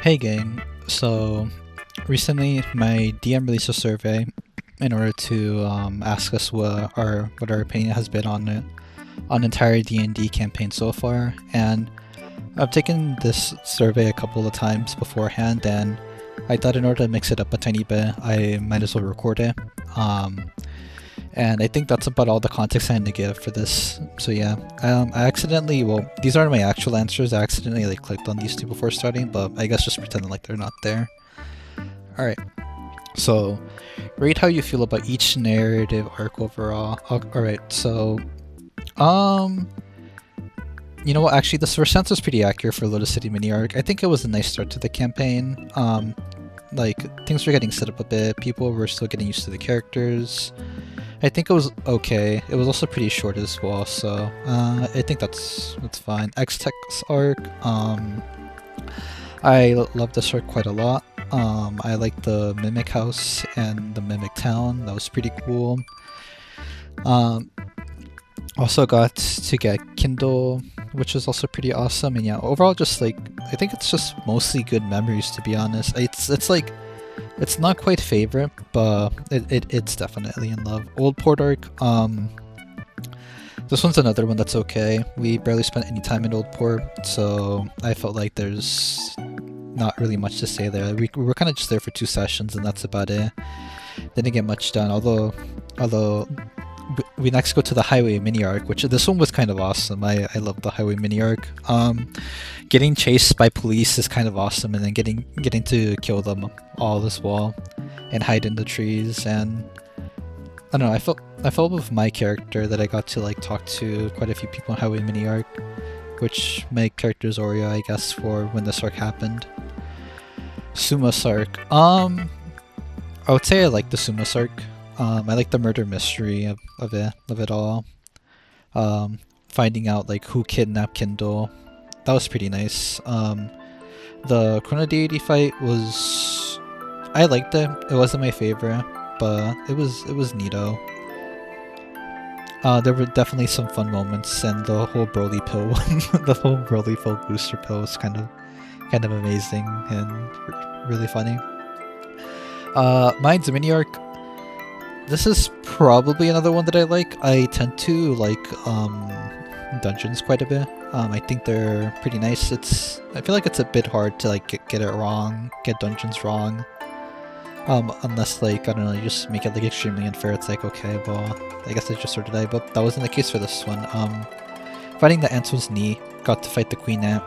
Hey gang, so recently my DM released a survey in order to ask us what our opinion has been on the entire D&D campaign so far, and I've taken this survey a couple of times beforehand, and I thought in order to mix it up a tiny bit, I might as well record it. And I think that's about all the context I had to give for this. So yeah, I accidentally, well, these aren't my actual answers. I accidentally clicked on these two before starting, but I guess just pretending like they're not there. All right. So, rate how you feel about each narrative arc overall. All right. So, you know what? Actually, this first answer is pretty accurate for Lotus City mini arc. I think it was a nice start to the campaign. Like things were getting set up a bit. People were still getting used to the characters. I think it was okay. It was also pretty short as well, so I think that's fine. X-Tech's arc, I love this arc quite a lot. I like the Mimic House and the Mimic Town. That was pretty cool. Also got to get Kindle, which was also pretty awesome. And yeah, overall, just like I think it's just mostly good memories, to be honest. It's like it's not quite favorite, but it's definitely in love. Old Port arc, this one's another one that's okay. We barely spent any time in Old Port, so I felt like there's not really much to say there. We were kind of just there for 2 sessions, and that's about it. Didn't get much done, although we next go to the Highway mini arc, which this one was kind of awesome. I love the Highway mini arc. Getting chased by police is kind of awesome, and then getting to kill them all as well, and hide in the trees. And I don't know, I felt with my character that I got to like talk to quite a few people in Highway mini arc, which my character is Oreo, I guess, for when this arc happened. Suma's arc. I would say I like the Suma's arc. I like the murder mystery of it all. Finding out like who kidnapped Kindle. That was pretty nice. The Chrono Deity fight was... I liked it. It wasn't my favorite, but it was neato. There were definitely some fun moments, and the whole Broly pill the whole Broly pill booster pill was kind of amazing and really funny. Mine's mini arc. This is probably another one that I like. I tend to like dungeons quite a bit. I think they're pretty nice. I feel like it's a bit hard to like get it wrong, get dungeons wrong. Unless like, I don't know, you just make it like extremely unfair. It's like, okay, well, I guess I just sorted out, but that wasn't the case for this one. Fighting the ants was neat. Got to fight the Queen Ant.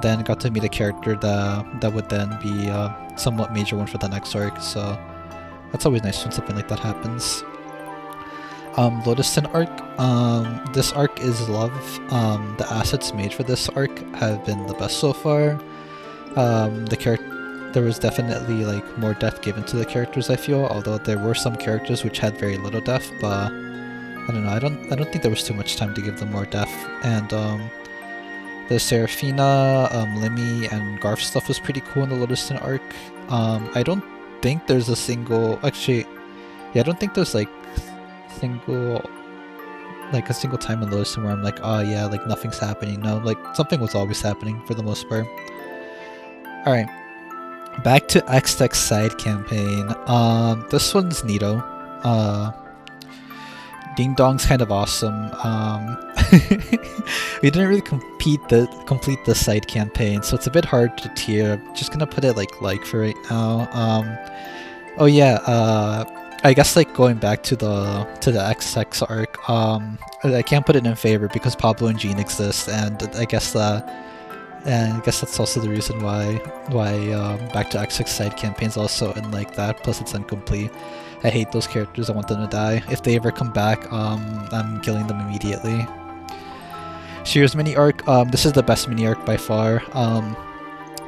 Then got to meet a character that would then be a somewhat major one for the next arc, so that's always nice when something like that happens. Lotuston arc. This arc is love. The assets made for this arc have been the best so far. There was definitely like more depth given to the characters, I feel, although there were some characters which had very little depth, but I don't know, I don't think there was too much time to give them more depth. And the Seraphina, Limmy, and Garf stuff was pretty cool in the Lotuston arc. I don't think there's a single... Actually, yeah, I don't think there's like a single time in Lotuston where I'm like, oh yeah, like nothing's happening. No, like something was always happening for the most part. Alright, back to X-Tech's side campaign. This one's neato. Ding Dong's kind of awesome. We didn't really complete the side campaign, so it's a bit hard to tier. I'm just gonna put it like for right now. Oh yeah, I guess like going back to the XX arc, I can't put it in favor because Pablo and Jean exist, and I guess that's also the reason why Back to XX side campaign's also in like that. Plus it's incomplete. I hate those characters. I want them to die. If they ever come back, I'm killing them immediately. Shear's mini arc. This is the best mini arc by far.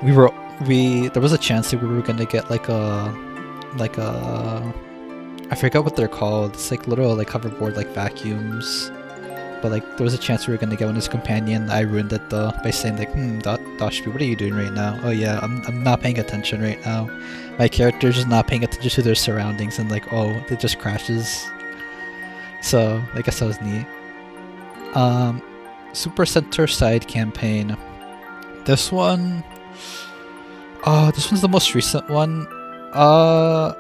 There was a chance that we were gonna get like a I forgot what they're called. It's like little like hoverboard like vacuums. But like there was a chance we were gonna get one as a companion. I ruined it though by saying like, Dashby, what are you doing right now? Oh yeah, I'm not paying attention right now. My character's just not paying attention to their surroundings, and like, oh, it just crashes. So I guess that was neat. Super Center side campaign. This one, Oh, this one's the most recent one. Uh,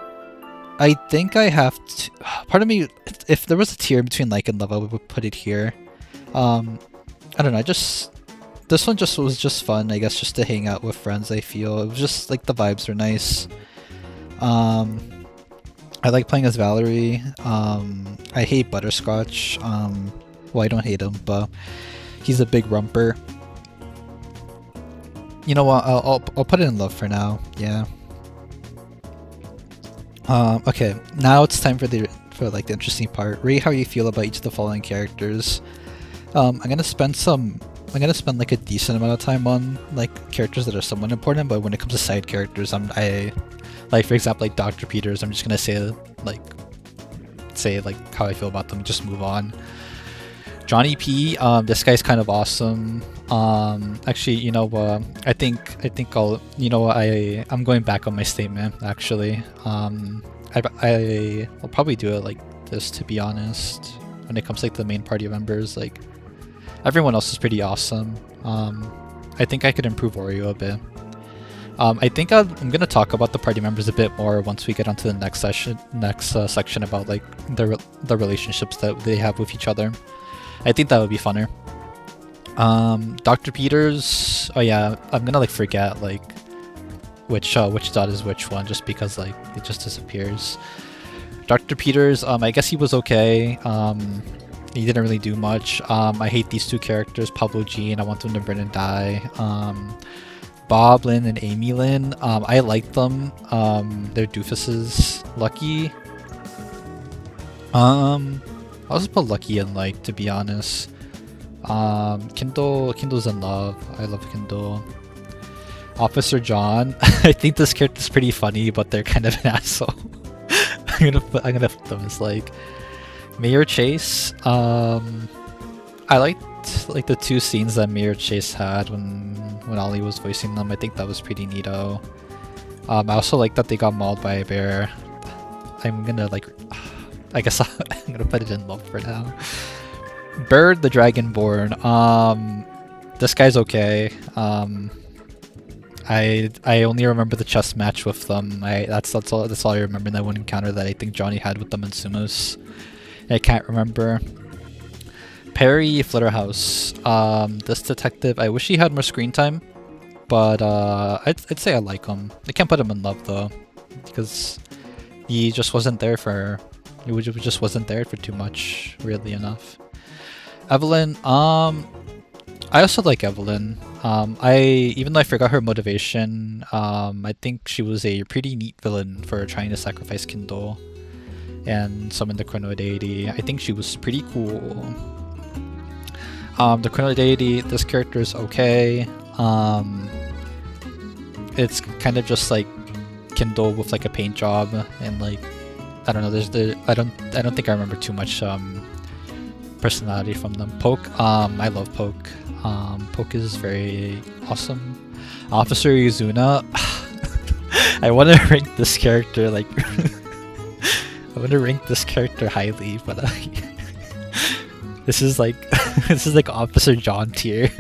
I think I have to. Part of me, if there was a tier between like and love, I would put it here. I don't know. This one just was just fun. I guess just to hang out with friends. I feel it was just like the vibes were nice. I like playing as Valerie. I hate Butterscotch. Well, I don't hate him, but he's a big rumper. You know what? I'll put it in love for now. Yeah. Okay. Now it's time for like the interesting part. Rate how you feel about each of the following characters. I'm gonna spend like a decent amount of time on like characters that are somewhat important, but when it comes to side characters, I like, for example, like Dr. Peters, I'm just gonna say like how I feel about them, just move on. Johnny P, this guy's kind of awesome. Actually, you know, I think I'm going back on my statement. Actually, I'll probably do it like this, to be honest. When it comes to like the main party members, like everyone else is pretty awesome. I think I could improve Oreo a bit. I think I'm gonna talk about the party members a bit more once we get onto the next section about like the relationships that they have with each other. I think that would be funner. Dr. Peters. Oh yeah, I'm gonna like forget like which dot is which one, just because like it just disappears. Dr. Peters. I guess he was okay. He didn't really do much. I hate these two characters, Pablo Jean. I want them to burn and die. Bob Lynn and Amy Lynn. I like them. They're doofuses. Lucky. I'll just put Lucky and like, to be honest. Kindle's in love. I love Kindle. Officer John. I think this character's pretty funny, but they're kind of an asshole. I'm gonna put them as like Mayor Chase. I liked like the two scenes that Mayor Chase had when Ollie was voicing them. I think that was pretty neato. I also like that they got mauled by a bear. I'm gonna like, I guess I'm gonna put it in love for now. Bird the Dragonborn. This guy's okay. I only remember the chess match with them. That's all I remember in that one encounter that I think Johnny had with them in Sumos. I can't remember. Perry Flitterhouse. This detective, I wish he had more screen time, but I'd say I like him. I can't put him in love though, because he just wasn't there for too much, weirdly enough. Evelyn. I also like Evelyn. Even though I forgot her motivation, I think she was a pretty neat villain for trying to sacrifice Kindle and summon the Chrono Deity. I think she was pretty cool. The Chrono Deity, this character is okay. It's kind of just like Kindle with like a paint job, and like I don't know. I don't think I remember too much personality from them. Poke. I love Poke. Poke is very awesome. Officer Yuzuna. I want to rank this character like I want to rank this character highly, but this is like Officer John tier,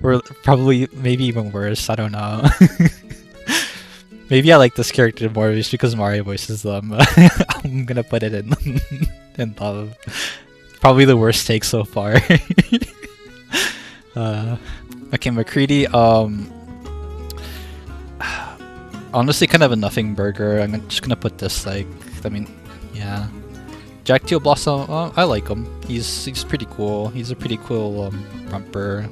or probably maybe even worse. I don't know. Maybe I like this character more just because Mario voices them. I'm gonna put it in love. Probably the worst take so far. Okay, McCready. Honestly, kind of a nothing burger. I'm just gonna put this like. I mean, yeah. Jack Teal Blossom. I like him. He's pretty cool. He's a pretty cool rumper.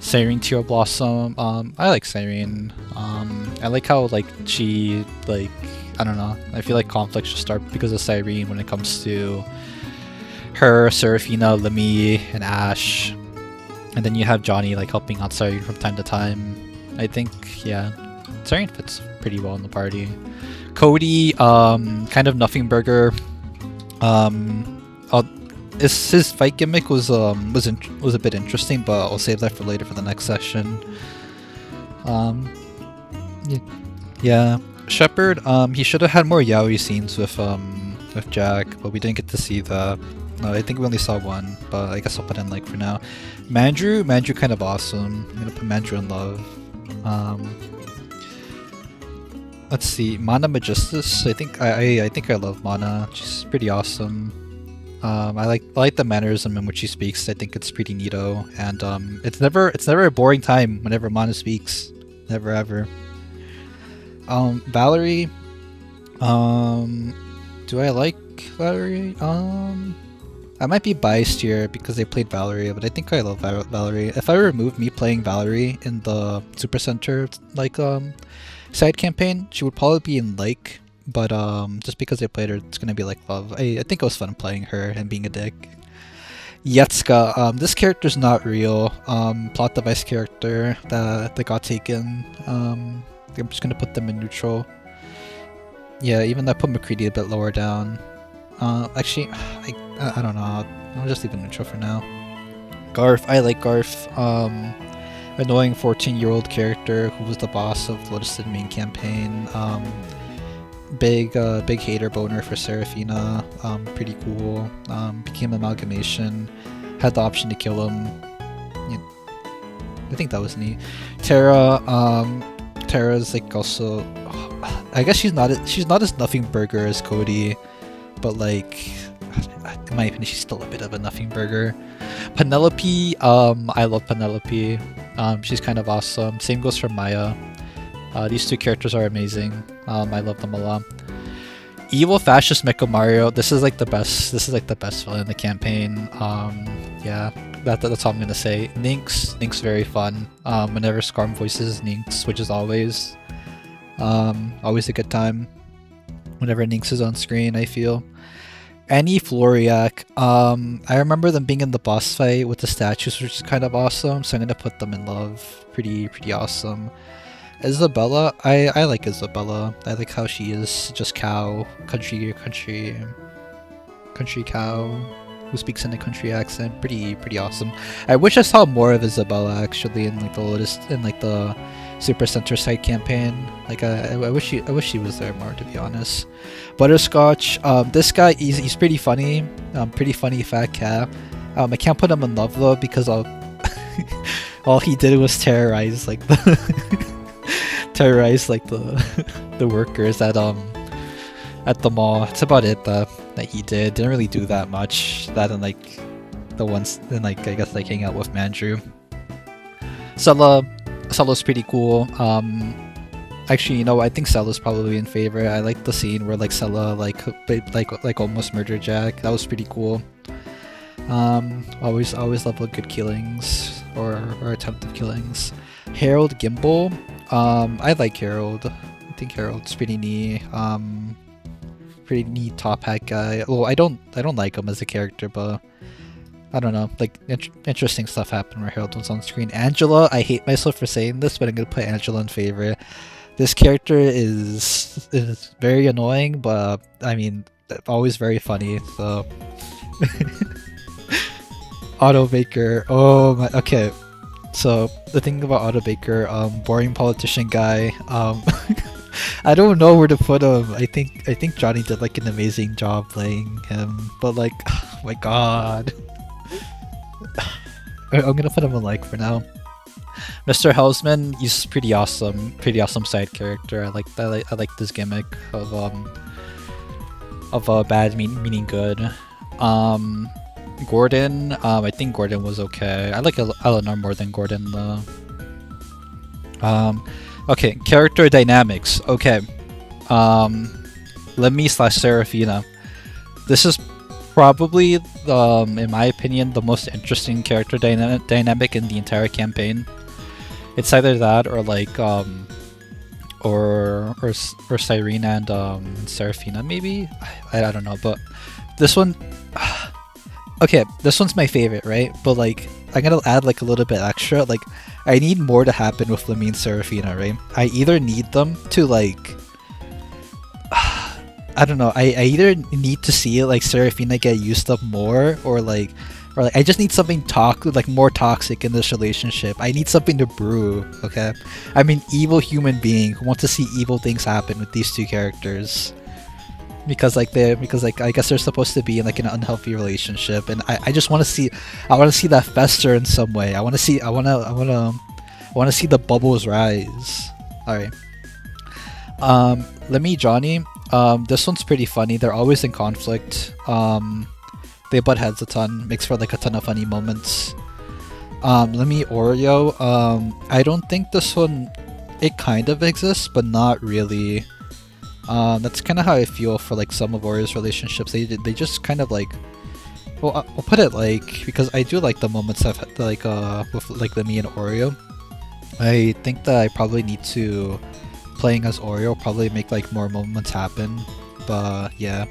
Cyrene Teal Blossom. I like Cyrene. I like how like she like. I don't know. I feel like conflicts should start because of Cyrene when it comes to her, Serafina, Lemmy, and Ash. And then you have Johnny like helping out Cyrene from time to time. I think, yeah, Cyrene fits pretty well in the party. Cody, kind of nothing burger. His fight gimmick was a bit interesting, but I'll save that for later for the next session. Yeah. Shepard, he should have had more yaoi scenes with Jack, but we didn't get to see that. No, I think we only saw one, but I guess I'll put in like for now. Mandrew kind of awesome. I'm gonna put Mandrew in love. Let's see, Mana Magistus. I think I love Mana. She's pretty awesome. I like the mannerism in which she speaks. I think it's pretty neato, and it's never a boring time whenever Mana speaks. Never ever. Valerie. Do I like Valerie? I might be biased here because I played Valerie, but I think I love Valerie. If I remove me playing Valerie in the Super Center side campaign, she would probably be in like, but just because I played her, it's gonna be like love. I think it was fun playing her and being a dick. Yetska, this character's not real. Plot device character that got taken. I'm just gonna put them in neutral. Yeah, even though I put McCready a bit lower down. Actually, I don't know. I'll just leave it neutral for now. Garf, I like Garf. Annoying 14-year-old character who was the boss of Lotuston main campaign. Big hater boner for Seraphina. Pretty cool. Became amalgamation. Had the option to kill him. Yeah, I think that was neat. Terra. Terra's like also. I guess she's not as nothing burger as Cody, but like in my opinion, she's still a bit of a nothing burger. Penelope. I love Penelope. She's kind of awesome. Same goes for Maya. These two characters are amazing. I love them a lot. Evil Fascist Mecha Mario. This is like the best. This is like the best villain in the campaign. Yeah, that's all I'm gonna say. Nynx very fun. Whenever Scarm voices Nynx, which is always a good time. Whenever Nynx is on screen, I feel. Annie Floriak. I remember them being in the boss fight with the statues, which is kind of awesome. So I'm gonna put them in love. Pretty awesome. Isabella, I like Isabella. I like how she is just cow, country cow, who speaks in a country accent. Pretty awesome. I wish I saw more of Isabella actually in like the Super Center side campaign. Like I wish she was there more, to be honest. Butterscotch. This guy he's pretty funny. Pretty funny fat cat. I can't put him in love though because all he did was terrorize like the the workers at the mall. That's about it that he did. Didn't really do that much. That and like the ones and like I guess like hang out with Mandrew. Cella's pretty cool. Actually, you know, I think Cella's probably in favor. I like the scene where like Cella like almost murdered Jack. That was pretty cool. Always love good killings or attempted killings. Harold Gimbal. I like Harold. I think Harold's pretty neat. Pretty neat top hat guy. Well, I don't like him as a character, but I don't know. Like interesting stuff happened where Harold was on screen. Angela. I hate myself for saying this, but I'm gonna put Angela in favor. This character is very annoying, but I mean, always very funny. So, Otto Baker. Oh my. Okay. So the thing about Otto Baker, boring politician guy. I don't know where to put him. I think Johnny did like an amazing job playing him, but like, oh my god. I'm gonna put him in like for now. Mr. Houseman, he's pretty awesome side character. I like this gimmick of bad meaning good. Gordon, I think Gordon was okay. I like Eleanor more than Gordon though. Okay, character dynamics. Okay, Lemmy/Seraphina. This is probably in my opinion, the most interesting character dynamic in the entire campaign. It's either that or like or Cyrena and Seraphina maybe. I don't know, but this one. Okay, this one's my favorite, right? But like, I'm gonna add like a little bit extra. Like, I need more to happen with Lemmy and Seraphina, right? I either need them to like, I don't know. I either need to see like Seraphina get used up more, or like I just need something more toxic in this relationship. I need something to brew. Okay, I'm an evil human being who wants to see evil things happen with these two characters. Because I guess they're supposed to be in like an unhealthy relationship, and I just want to see that fester in some way. I want to I want to see the bubbles rise. Alright. Lemmy, Johnny. This one's pretty funny. They're always in conflict. They butt heads a ton. Makes for like a ton of funny moments. Lemmy, Oreo. I don't think this one... It kind of exists, but not really. That's kind of how I feel for like some of Oreo's relationships. They just kind of like... Well, I'll put it like... Because I do like the moments I've had like, with like Lemmy and Oreo. I think that I probably need to... Playing as Oreo probably make like more moments happen. But yeah.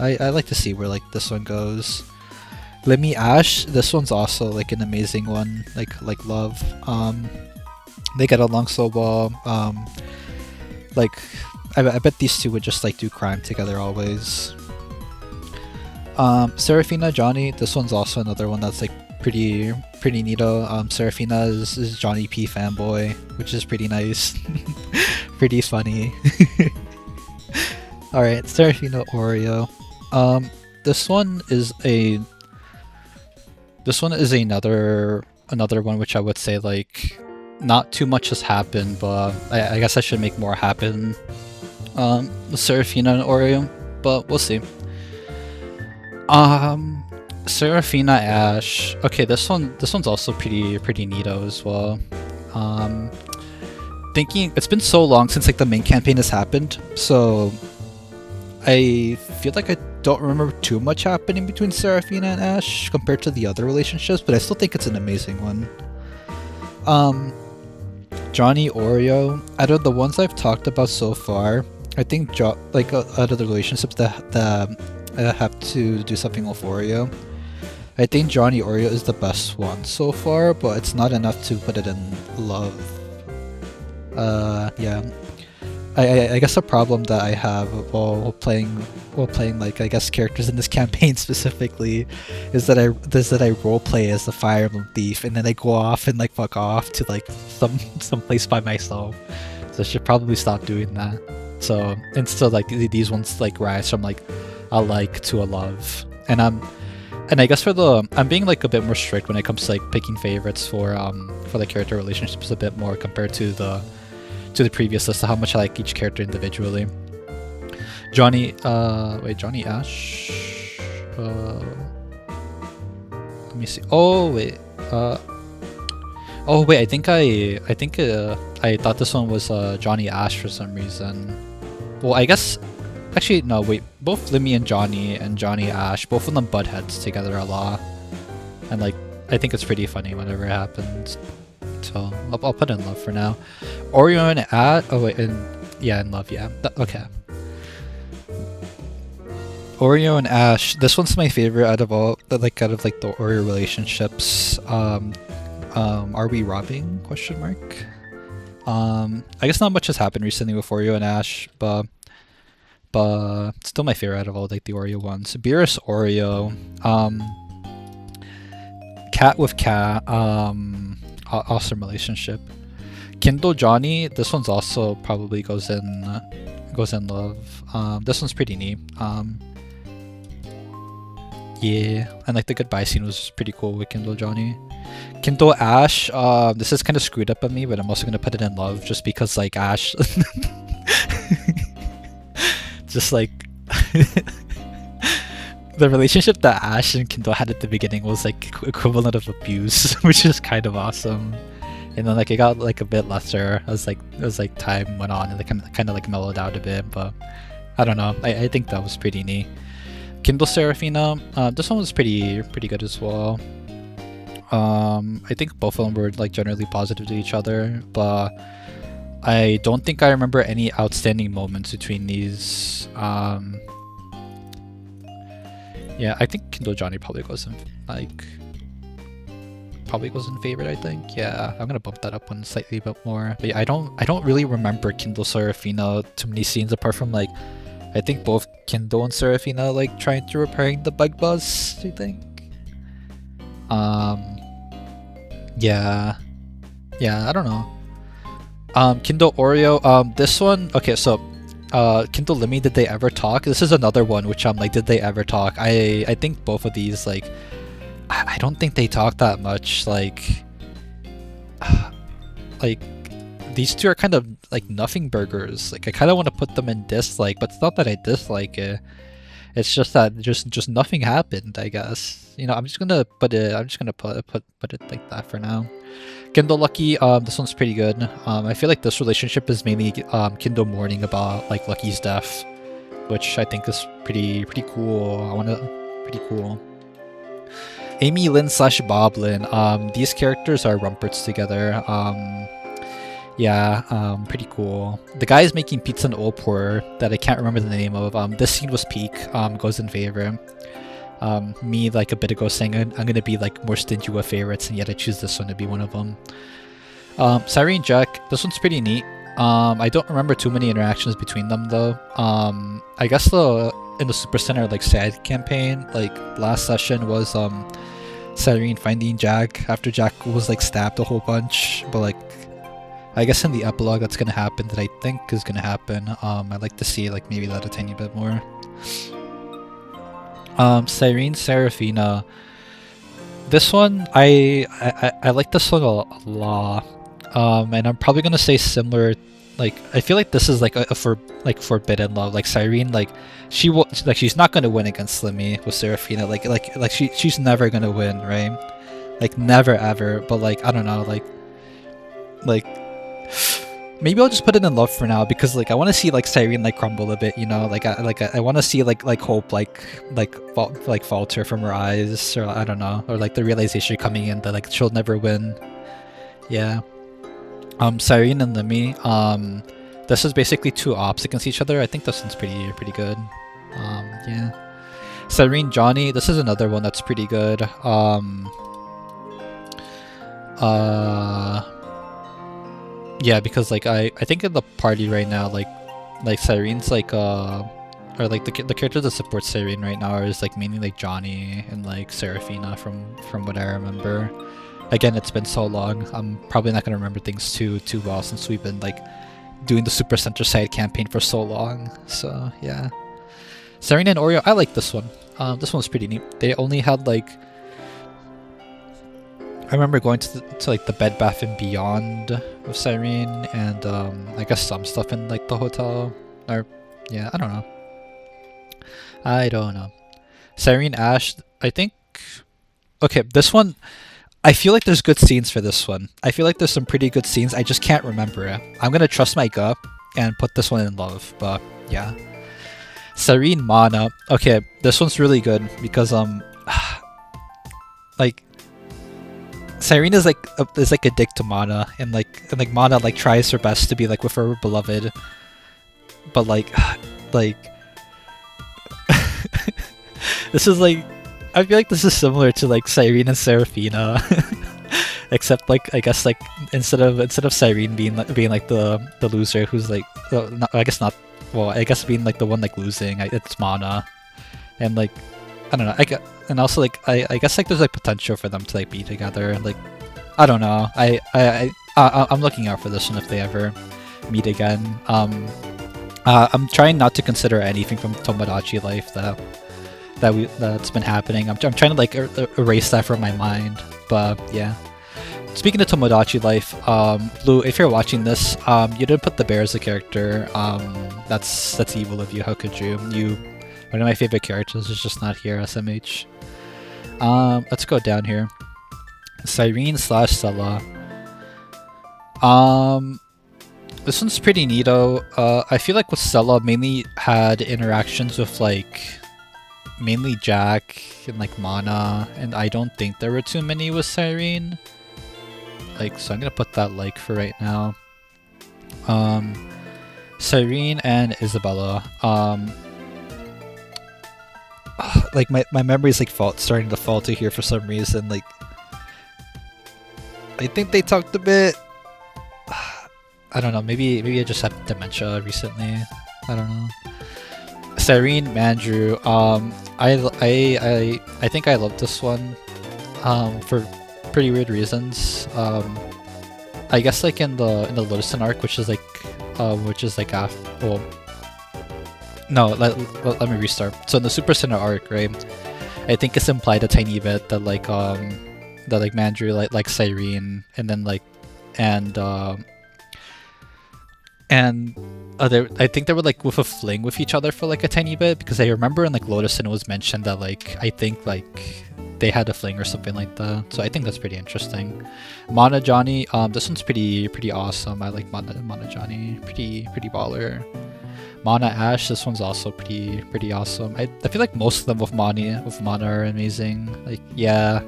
I like to see where like this one goes. Lemmy, Ash, this one's also like an amazing one. Like love. They get along so well. Like I bet these two would just like do crime together always. Serafina, Johnny, this one's also another one that's like pretty neato. Serafina is Johnny P fanboy, which is pretty nice. Pretty funny. Alright, Serafina, Oreo. This one is another one which I would say like not too much has happened, but I guess I should make more happen. Serafina and Oreo, but we'll see. Serafina, Ash. Okay, this one's also pretty neato as well. Thinking it's been so long since like the main campaign has happened, so I feel like I don't remember too much happening between Serafina and Ash compared to the other relationships, but I still think it's an amazing one. Johnny, Oreo. Out of the ones I've talked about so far, I think out of the relationships that have to do something with Oreo, I think Johnny, Oreo is the best one so far, but it's not enough to put it in love. Yeah. I guess a problem that I have while playing like I guess characters in this campaign specifically is that I roleplay as the Fire Emblem thief, and then I go off and like fuck off to like some place by myself. So I should probably stop doing that. So instead, like these ones like rise from like a like to a love, and I guess I'm being like a bit more strict when it comes to like picking favorites for the character relationships a bit more compared to the previous list of how much I like each character individually. Johnny, Johnny Ash. Let me see. Oh wait. I think I thought this one was Johnny Ash for some reason. Well, I guess actually no. Wait, both Lemmy and Johnny Ash, both of them butt heads together a lot, and like I think it's pretty funny whenever it happens. So I'll put in love for now. Oreo and Ash. Oh wait, in love. Yeah. Okay. Oreo and Ash. This one's my favorite out of the Oreo relationships. Are we robbing? Question mark. I guess not much has happened recently with Oreo and Ash, but still my favorite out of all like the Oreo ones. Beerus, Oreo. Cat with Cat. Awesome relationship. Kindle, Johnny. This one's also probably goes in love. This one's pretty neat. Yeah, and like the goodbye scene was pretty cool with Kindle, Johnny. Kindle, Ash. This is kind of screwed up on me, but I'm also gonna put it in love just because like Ash. Just like the relationship that Ash and Kindle had at the beginning was like equivalent of abuse, which is kind of awesome. And then like it got like a bit lesser as like time went on, and it kind of like mellowed out a bit. But I don't know. I think that was pretty neat. Kindle, Serafina. This one was pretty good as well. I think both of them were like generally positive to each other, but I don't think I remember any outstanding moments between these. Yeah, I think Kindle, Johnny probably goes in favorite. I think. Yeah, I'm gonna bump that up one slightly bit more. But yeah, I don't really remember Kindle, Serafina too many scenes apart from like I think both Kindle and Serafina like trying to repairing the bug buzz. I think. Yeah, I don't know. Kindle, Oreo. This one. Okay, so Kindle, Lemmy, did they ever talk? This is another one which I'm like, did they ever talk? I think both of these like I don't think they talk that much. Like like these two are kind of like nothing burgers. Like I kind of want to put them in dislike, but it's not that I dislike it. It's just that just nothing happened, I guess. You know, I'm just gonna put it. I'm just gonna put it like that for now. Kindle Lucky. This one's pretty good. I feel like this relationship is mainly Kindle mourning about like Lucky's death, which I think is pretty cool. Pretty cool. Amy Lynn slash Bob Lynn. These characters are Rumperts together. Yeah, pretty cool. The guy is making pizza in Olpor that I can't remember the name of. This scene was peak. Goes in favor. Me like a bit ago saying I'm gonna be like more stingy with favorites, and yet I choose this one to be one of them. Cyrene Jack. This one's pretty neat. I don't remember too many interactions between them though. I guess in the Super Center like side campaign, like last session was Cyrene finding Jack after Jack was like stabbed a whole bunch, but like I guess in the epilogue that's gonna happen, that I think is gonna happen. I'd like to see like maybe that a tiny bit more. Cyrene Serafina. This one I like this one a lot. And I'm probably gonna say similar. Like I feel like this is like a forbidden love. Like Cyrene, like she's not gonna win against Slimmy with Serafina. Like she's never gonna win, right? Like never ever. But like I don't know, like maybe I'll just put it in love for now, because like I want to see like Cyrene like crumble a bit, you know. Like I want to see like hope like falter from her eyes, or I don't know, or like the realization coming in that like she'll never win. Yeah. Cyrene and Lemmy. This is basically two ops against each other. I think this one's pretty good. Yeah. Cyrene Johnny. This is another one that's pretty good. Yeah, because like I think in the party right now, like Cyrene's like or like the characters that support Cyrene right now is like mainly like Johnny and like Serafina from what I remember. Again, it's been so long. I'm probably not gonna remember things too well since we've been like doing the Super Center side campaign for so long. So yeah, Cyrene and Oreo. I like this one. This one's pretty neat. They only had like, I remember going to like the Bed Bath and Beyond with Cyrene, and I guess some stuff in like the hotel. Or yeah, I don't know. Cyrene Ash. I think. Okay, this one. I feel like there's good scenes for this one. I feel like there's some pretty good scenes. I just can't remember it. I'm gonna trust my gut and put this one in love. But yeah, Cyrene Mana. Okay, this one's really good because like Cyrene is like a dick to Mana, and like Mana like tries her best to be like with her beloved, but like this is like. I feel like this is similar to like Cyrene and Serafina, except like I guess like instead of Cyrene being like the loser who's like I guess not, well, I guess being like the one like losing, it's Mana, and like I don't know, and also like I guess like there's like potential for them to like be together, and like I don't know, I'm looking out for this one if they ever meet again. I'm trying not to consider anything from Tomodachi Life that's been happening. I'm trying to like erase that from my mind. But yeah. Speaking of Tomodachi Life, Lou, if you're watching this, you didn't put the bear as a character. That's evil of you. How could you? One of my favorite characters is just not here. SMH. Let's go down here. Cyrene / Stella. This one's pretty neato. I feel like with Stella mainly had interactions with like mainly Jack and like Mana, and I don't think there were too many with Cyrene. Like, so I'm gonna put that like for right now. Cyrene and Isabella. Like my memory's like starting to falter here for some reason. Like, I think they talked a bit. I don't know. Maybe I just had dementia recently. I don't know. Cyrene Mandrew. I think I love this one. For pretty weird reasons. I guess like in the Lotuston arc, which is like after. Well, no. Let me restart. So in the Super Center arc, right? I think it's implied a tiny bit that like Mandrew like Cyrene, and then like and I think they were like with a fling with each other for like a tiny bit, because I remember in like Lotuston it was mentioned that like I think like they had a fling or something like that. So I think that's pretty interesting. Mana Johnny, this one's pretty awesome. I like Mana Johnny, pretty baller. Mana Ash, this one's also pretty awesome. I feel like most of them with Mana are amazing. Like yeah,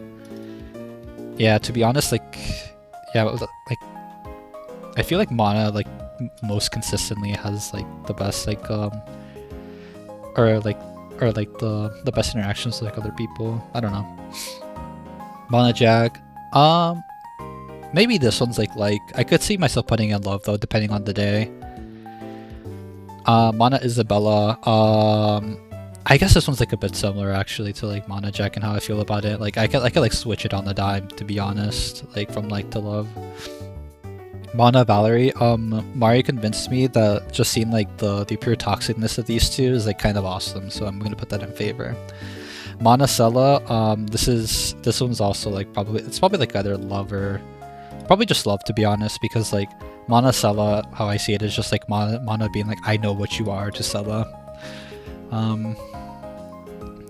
to be honest, like yeah, like I feel like Mana like most consistently has like the best like or like the best interactions with like other people. I don't know. Mana Jag, maybe this one's like I could see myself putting in love though, depending on the day. Mana Isabella, I guess this one's like a bit similar actually to like Mana Jack and how I feel about it. Like I could like switch it on the dime, to be honest, like from like to love. Mana Valerie, Mario convinced me that just seeing like the pure toxicness of these two is like kind of awesome, so I'm gonna put that in favor. Mana Sella, this one's also like probably like either love or probably just love, to be honest, because like Mana Sella, how I see it, is just like Mana being like, I know what you are to Sella.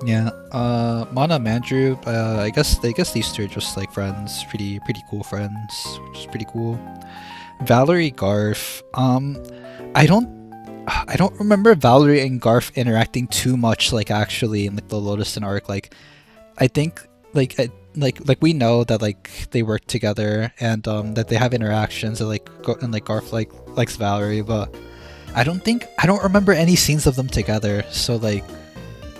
Yeah, Mana Mandrew, I guess these two are just like friends, pretty cool friends, which is pretty cool. Valerie Garf, I don't remember Valerie and Garf interacting too much, like actually in like the Lotuston arc. Like I think like we know that like they work together and that they have interactions and like Garf likes Valerie, but I don't remember any scenes of them together. So like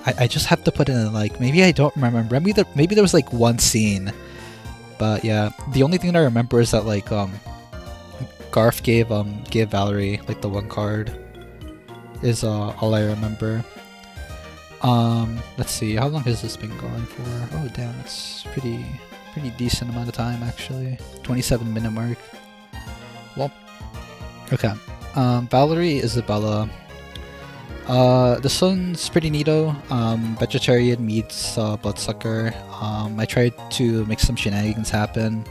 I just have to put in like, maybe I don't remember. Maybe there was like one scene, but yeah, the only thing that I remember is that like Garf gave Valerie like the one card is all I remember. Let's see, how long has this been going for? Oh damn, it's pretty decent amount of time actually. 27-minute mark. Well, okay. Valerie Isabella. This one's pretty neato. Vegetarian meets Bloodsucker. I tried to make some shenanigans happen.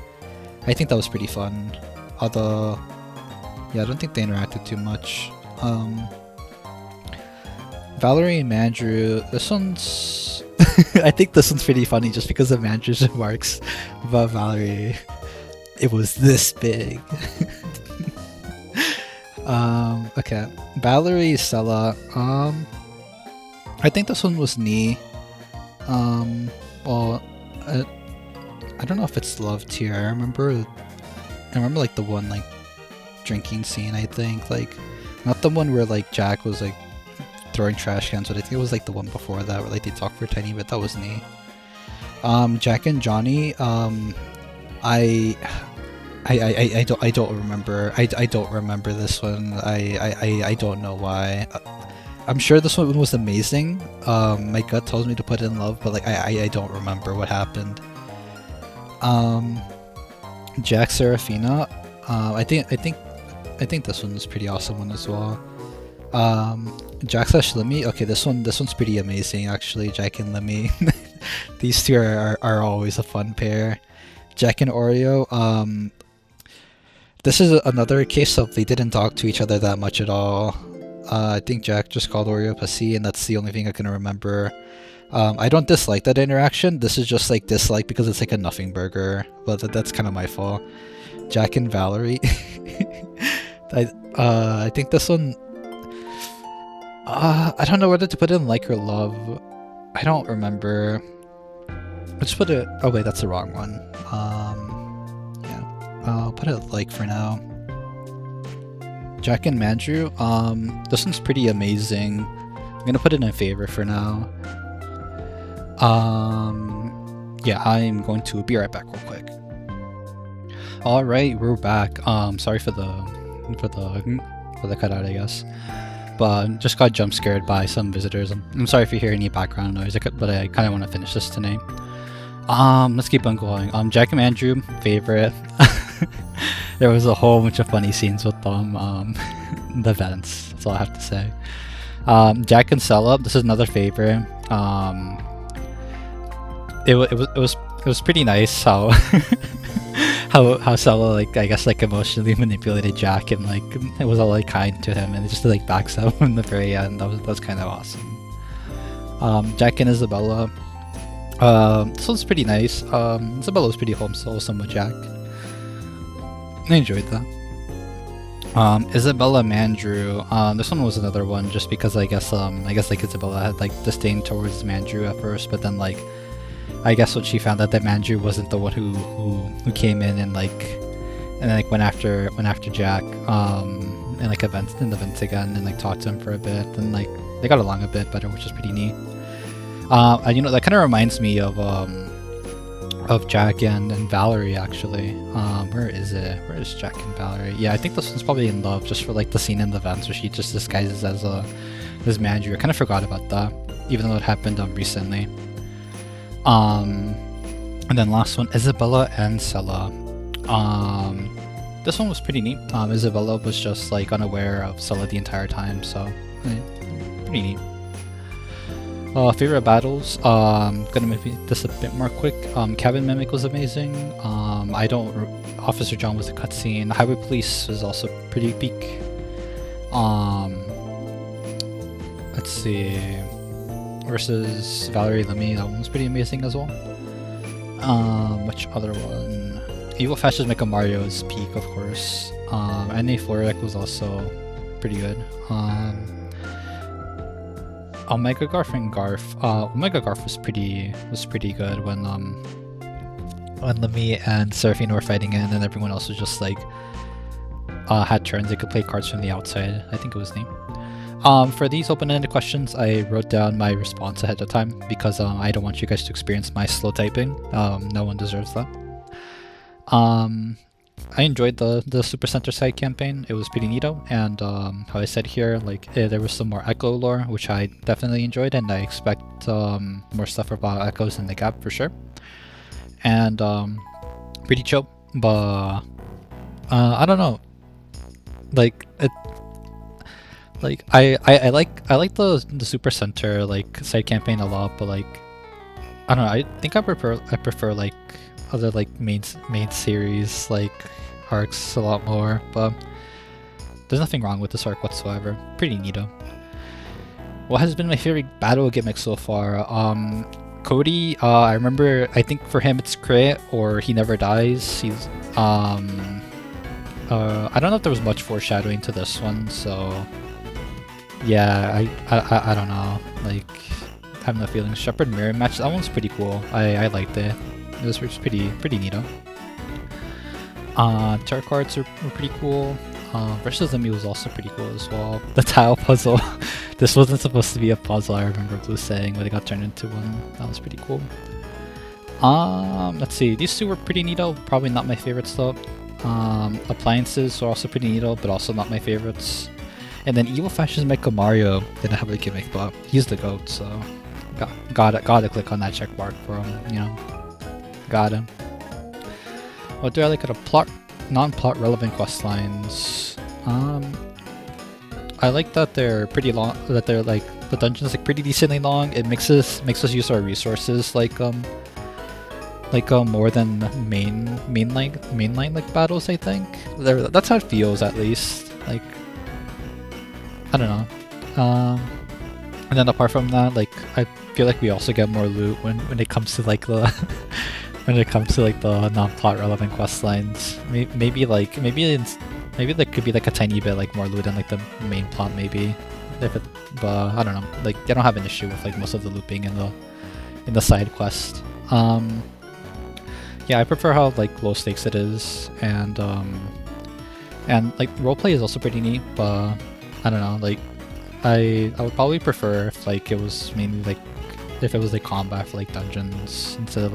I think that was pretty fun. Although, yeah, I don't think they interacted too much. Valerie and Mandrew, this one's... I think this one's pretty funny just because of Mandrew's remarks about Valerie. It was this big. Okay. Valerie Stella, I think this one was Knee. Well, I don't know if it's love tier. I remember like the one like drinking scene, I think, like not the one where like Jack was like throwing trash cans, but I think it was like the one before that where like they talked for a tiny bit. That was Knee. Jack and Johnny, I don't remember. I don't remember this one. I don't know why. I'm sure this one was amazing. My gut tells me to put in love, but like I don't remember what happened. Jack Serafina. I think this one's pretty awesome one as well. Jack / Lemmy. Okay, this one's pretty amazing actually. Jack and Lemmy. These two are always a fun pair. Jack and Oreo. This is another case of they didn't talk to each other that much at all. I think Jack just called Oreo pussy, and that's the only thing I can remember. I don't dislike that interaction. This is just like dislike because it's like a nothing burger, but that's kind of my fault. Jack and Valerie. I think this one. I don't know whether to put in like or love. I don't remember. Let's put it. Oh wait, that's the wrong one. Yeah, I'll put it like for now. Jack and Mandrew. This one's pretty amazing. I'm gonna put it in favor for now. Yeah, I'm going to be right back real quick. All right, we're back. Sorry for the cutout, I guess. But just got jump scared by some visitors. I'm sorry if you hear any background noise, but I kind of want to finish this tonight. Let's keep on going. Jack and Andrew, favorite. There was a whole bunch of funny scenes with them. The events. That's all I have to say. Jack and Stella, this is another favorite. It was pretty nice how how Sella like I guess like emotionally manipulated Jack and like it was all like kind to him and just like backstab him in the very end. That was kind of awesome. Jack and Isabella. This one's pretty nice. Isabella's pretty wholesome with Jack. I enjoyed that. Isabella Mandrew. This one was another one just because I guess like Isabella had like disdain towards Mandrew at first, but then like I guess when she found out that Mandrew wasn't the one who came in and then like went after Jack in like events again and like talked to him for a bit and like they got along a bit better, which is pretty neat. And, you know, that kind of reminds me of Jack and Valerie actually. Where is it? Where is Jack and Valerie? Yeah, I think this one's probably in love just for like the scene in the vents where she just disguises as Mandrew. I kind of forgot about that, even though it happened recently. And then last one, Isabella and Sella. This one was pretty neat. Isabella was just like unaware of Sella the entire time, so pretty neat. Favorite battles, gonna make this a bit more quick. Cabin Mimic was amazing. Officer John was a cutscene. Highway Police was also pretty peak. Let's see. Versus Valerie Lemmy, that one was pretty amazing as well. Which other one? Evil Fascist Mecha Mario's peak, of course. NA Florek was also pretty good. Omega Garf and Garf. Omega Garf was pretty good when Lemmy and Seraphine were fighting it, and then everyone else was just like had turns. They could play cards from the outside. I think it was neat. For these open-ended questions, I wrote down my response ahead of time because I don't want you guys to experience my slow typing. No one deserves that. I enjoyed the Super Center side campaign. It was pretty neato, and how I said here, like there was some more Echo lore, which I definitely enjoyed, and I expect more stuff about Echoes in the Gap for sure. And pretty chill, but I don't know, like it. Like I like the Super Center like side campaign a lot, but like I don't know. I think I prefer like other like main series like arcs a lot more, but there's nothing wrong with this arc whatsoever. Pretty neato. What has been my favorite battle gimmick so far? Cody. I remember. I think for him it's Crit or He Never Dies. He's I don't know if there was much foreshadowing to this one, so yeah, I don't know. Like, I have no feelings. Shepherd Mirror match. That one's pretty cool. I liked it. It was pretty neato. Tarot cards were pretty cool. Versus Lemmy was also pretty cool as well. The tile puzzle. This wasn't supposed to be a puzzle, I remember Blue saying, but it got turned into one. That was pretty cool. Let's see. These two were pretty neato. Probably not my favorites though. Appliances were also pretty neato, but also not my favorites. And then Evil Fascist Mecha Mario didn't have a gimmick, but he's the GOAT, so gotta click on that check mark for him, you know. Got him. What do I like at non-plot relevant quest lines? I like that they're pretty long. That they're like the dungeons like pretty decently long. It makes us use our resources like more than mainline like battles. I think that's how it feels at least. Like I don't know. And then apart from that, like I feel like we also get more loot when it comes to like the the non-plot relevant quest lines. Maybe there could be like a tiny bit like more loot in like the main plot maybe. But I don't know. Like I don't have an issue with like most of the looping in the side quest. Yeah, I prefer how like low stakes it is, and like roleplay is also pretty neat, but I don't know, like I would probably prefer if like it was mainly like if it was like combat for like dungeons instead of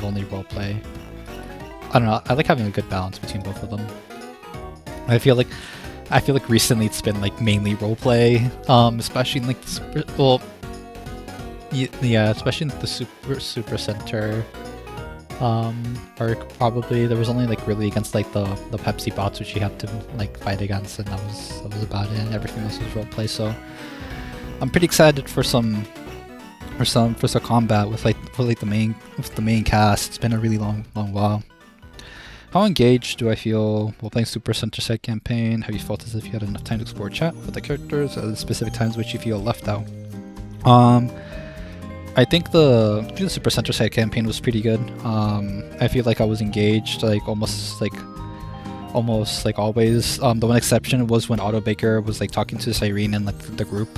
only roleplay. I don't know, I like having a good balance between both of them. I feel like recently it's been like mainly roleplay, especially in like the especially in the Super Center arc. Probably there was only like really against like the Pepsi bots which you had to like fight against, and that was about it. Everything else was roleplay, so I'm pretty excited for some combat with the main cast. It's been a really long while. How engaged do I feel while playing Super Center Side campaign? Have you felt as if you had enough time to explore chat with the characters? Are there specific times which you feel left out? I think the Super Center Side campaign was pretty good. I feel like I was engaged, like almost like always. The one exception was when Otto Baker was like talking to Cyrene and like the group.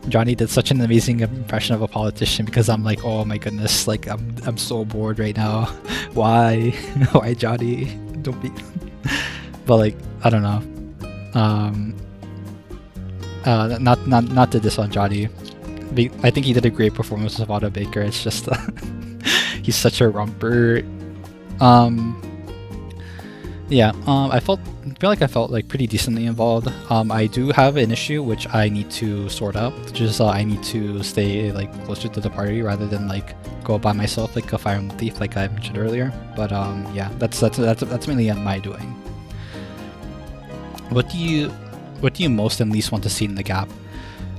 Johnny did such an amazing impression of a politician because I'm like, oh my goodness, like I'm so bored right now. Why? Why, Johnny? Don't be. But like, I don't know. Not to diss on Johnny. I think he did a great performance of Otto Baker. It's just he's such a romper. Yeah, I feel like I felt like pretty decently involved. I do have an issue which I need to sort out, which is I need to stay like closer to the party rather than like go by myself like a Fire Emblem thief, like I mentioned earlier. But yeah, that's mainly my doing. What do you most and least want to see in the gap?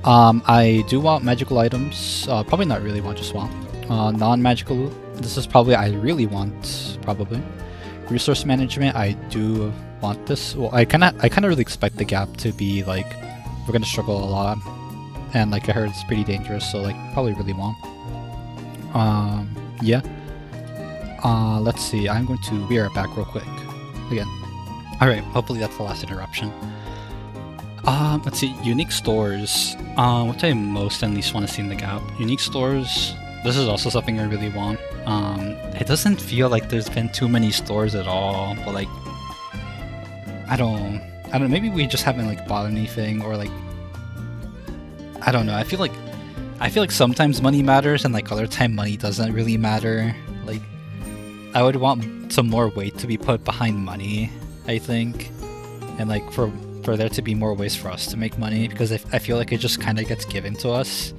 I do want magical items. Probably not really want, just want non-magical loot. This is probably I really want probably. Resource management, I do want this. Well, I kind of really expect the gap to be like we're gonna struggle a lot, and like I heard it's pretty dangerous, so like probably really want. Yeah. Let's see. I'm going to be right back real quick. Again. All right. Hopefully that's the last interruption. Let's see. Unique stores. What do I most and least want to see in the gap? Unique stores. This is also something I really want. It doesn't feel like there's been too many stores at all, but like, I don't know, maybe we just haven't like bought anything, or like, I don't know, I feel like sometimes money matters and like other time money doesn't really matter. Like, I would want some more weight to be put behind money, I think, and like for there to be more ways for us to make money, because I feel like it just kind of gets given to us.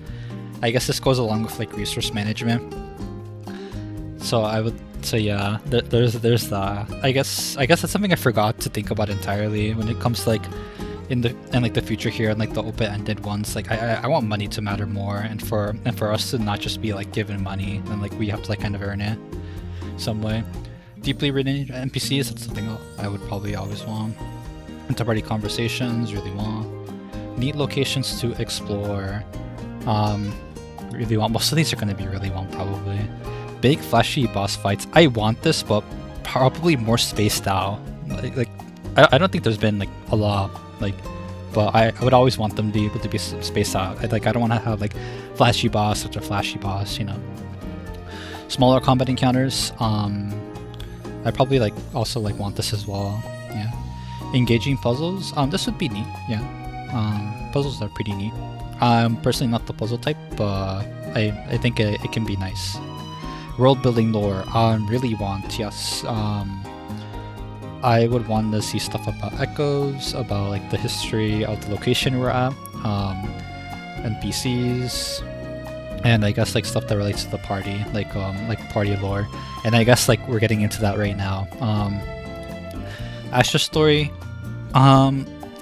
I guess this goes along with like resource management. So I would say yeah, there's that. I guess that's something I forgot to think about entirely when it comes to like in the future here and like the open-ended ones. Like I want money to matter more, and for us to not just be like given money and like we have to like kind of earn it some way. Deeply written NPCs, that's something I would probably always want. Inter-party conversations, really want. Neat locations to explore. Really want. Most of these are going to be really want probably. Big flashy boss fights. I want this, but probably more spaced out. Like I don't think there's been like a lot. Like, but I would always want them to be able to be spaced out. I don't want to have like flashy boss after flashy boss. You know. Smaller combat encounters. I probably like also like want this as well. Yeah. Engaging puzzles. This would be neat. Yeah. Puzzles are pretty neat. I'm personally not the puzzle type, but I think it can be nice. World building lore, really want, yes. I would want to see stuff about echoes, about like the history of the location we're at, NPCs, and I guess like stuff that relates to the party, like party lore. And I guess like we're getting into that right now. Astra's story. I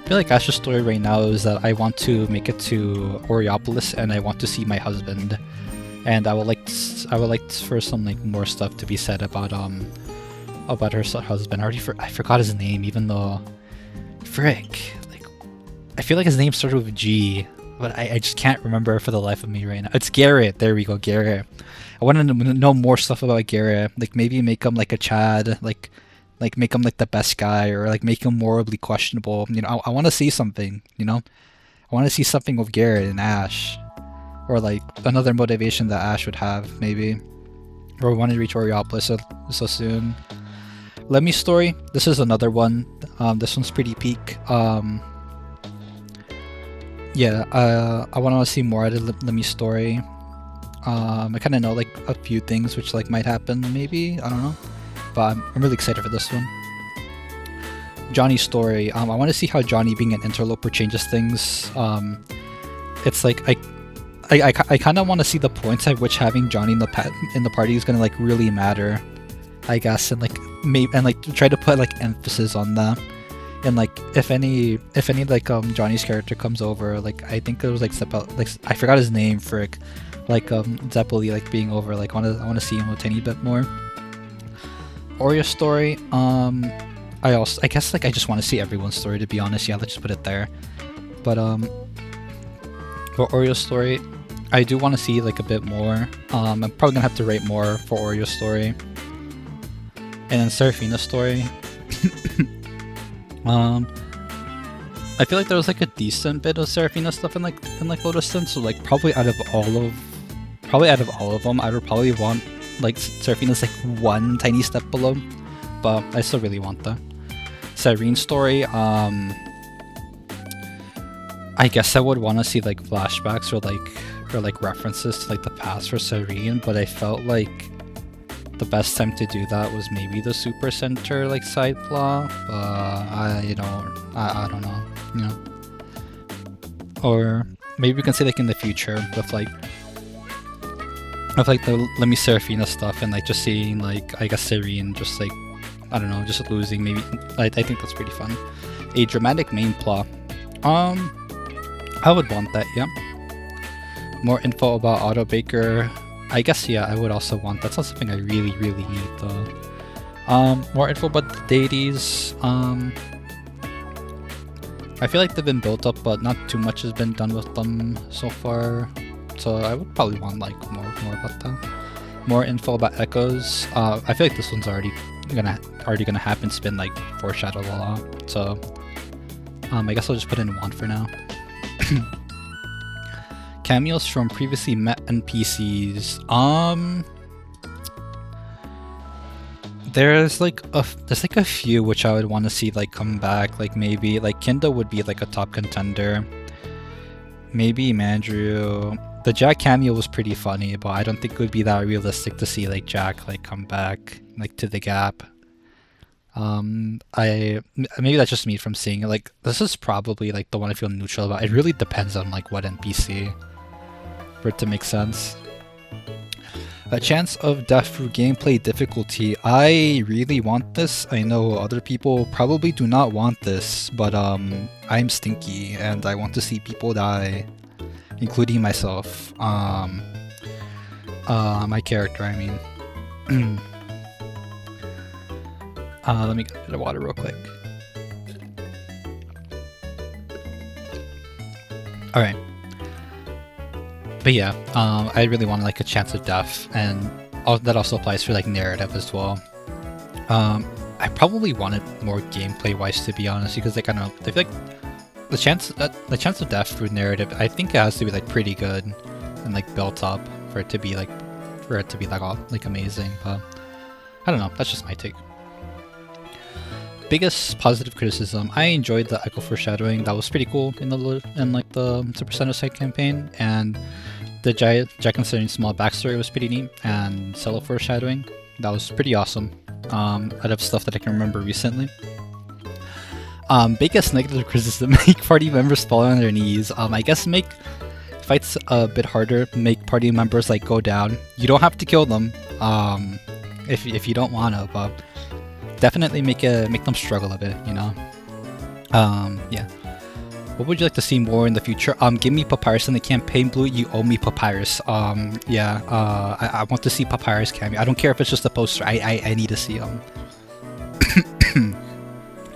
feel like Astra's story right now is that I want to make it to Oreopolis and I want to see my husband, and I would like for some like more stuff to be said about her husband. I forgot his name, even though frick, like I feel like his name started with G, but I just can't remember for the life of me right now. It's Garrett. There we go, Garrett. I want to know more stuff about Garrett. Like maybe make him like a Chad, like make him like the best guy, or like make him morally questionable. You know, I want to see something. You know, I want to see something with Garrett and Ash, or like another motivation that Ash would have maybe. Or we want to reach Oreopolis so soon. Lemmy story. This is another one. This one's pretty peak. Yeah. I want to see more out of Lemmy story. I kind of know like a few things which like might happen. Maybe, I don't know. But I'm really excited for this one. Johnny's story. I want to see how Johnny being an interloper changes things. It's like I kind of want to see the points at which having Johnny in the party is gonna like really matter, I guess, and like try to put like emphasis on that. And like if any like Johnny's character comes over, like I think it was like I forgot his name, frick, like Zeppeli like being over, like I want to see him a tiny bit more. Oreo story, I guess like I just want to see everyone's story, to be honest. Yeah, let's just put it there. But for Oreo story, I do want to see like a bit more. I'm probably gonna have to rate more for Oreo story. And then Seraphina's story. I feel like there was like a decent bit of Seraphina stuff in like Lotuston, so like probably out of all of them, I would probably want like Seraphina's like one tiny step below, but I still really want the Cyrene story. I guess I would want to see like flashbacks or like references to like the past for Cyrene, but I felt like the best time to do that was maybe the Super Center like side plot. I don't know, you know. Or maybe we can say like in the future with like the Let Me Seraphina stuff and like just seeing like I guess Cyrene just like I don't know, just losing maybe. I think that's pretty fun. A dramatic main plot. I would want that, yeah. More info about Otto Baker. I guess, yeah, I would also want that. That's not something I really need, though. More info about the deities. I feel like they've been built up, but not too much has been done with them so far. So I would probably want, like, more about that. More info about Echoes. I feel like this one's already gonna happen. It's been, like, foreshadowed a lot. So, I guess I'll just put in 1 for now. Cameos from previously met NPCs. There's like a few which I would want to see like come back. Like maybe like Kinda would be like a top contender. Maybe Mandrew. The Jack cameo was pretty funny, but I don't think it would be that realistic to see like Jack like come back like to the gap. Maybe that's just me from seeing it. Like this is probably like the one I feel neutral about. It really depends on like what NPC for it to make sense. A chance of death through gameplay difficulty. I really want this. I know other people probably do not want this, but I'm stinky and I want to see people die, including myself. My character, I mean. Let me get a bit of water real quick. Alright. But yeah, I really want like a chance of death, and that also applies for like narrative as well. I probably wanted more gameplay wise, to be honest, because like I don't know, I feel like the chance of death through narrative, I think it has to be like pretty good and like built up for it to be like all like amazing. But I don't know, that's just my take. Biggest positive criticism, I enjoyed the Echo foreshadowing. That was pretty cool in like the Super Genocide campaign, and the Jack and Cyrene small backstory was pretty neat, and Cello foreshadowing, that was pretty awesome. Out of stuff that I can remember recently. Biggest negative criticism, make party members fall on their knees. I guess make fights a bit harder, make party members like go down. You don't have to kill them, if you don't wanna, but definitely make them struggle a bit, you know. Yeah. What would you like to see more in the future? Give me Papyrus in the campaign, Blue. You owe me Papyrus. Yeah. I want to see Papyrus cameo. I don't care if it's just a poster. I need to see him.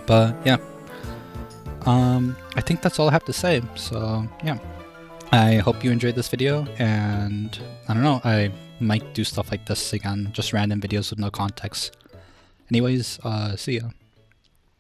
But yeah. I think that's all I have to say. So yeah. I hope you enjoyed this video, and I don't know, I might do stuff like this again, just random videos with no context. Anyways, see ya.